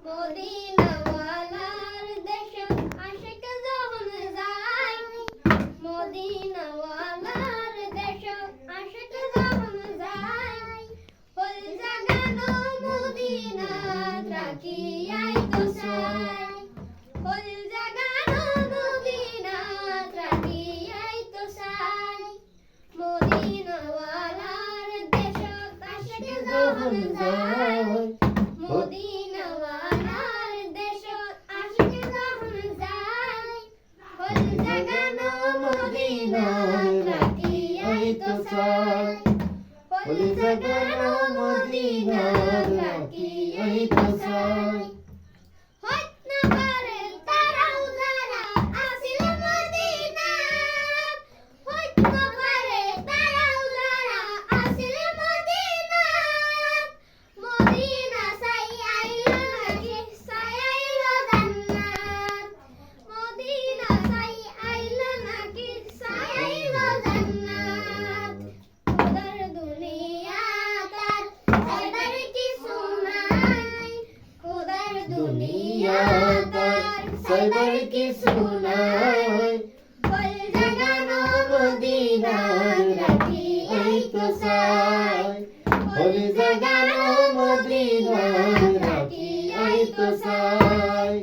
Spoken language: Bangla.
মদিনাওয়ালার দেশে আশিক যখন যায়, মদিনাওয়ালার দেশে আশিক যখন যায়, ফুল জাগানো মদিনা রাখিয়াই তো চাই, ফুল জাগানো মদিনা রাখিয়াই তো চাই, মদিনাওয়ালার দেশে আশিক যখন যায়, মদিনাওয়ালার দেশে আশিক যখন যায়, ফুল জাগানো মদিনা রাখিয়াই তো চাই, ফুল জাগানো মদিনা রাখিয়াই তো চাই। হইত না পারে তারাও যারা আসিল মদিনাত, হইত না পারে তারাও যারা আসিল মদিনাত, মদিনা চাই আইল নাকি চাই আইল জান্নাত, মদিনা চাই আইল নাকি চাই আইল জান্নাত। খোদার দুনিয়া তার চাইবার কিছু নাই, খোদার দুনিয়া তার চাইবার কিছু নাই, ফুল জাগানো মদিনা রাখিয়াই তো চাই, ফুল জাগানো মদিনা রাখিয়াই তো চাই।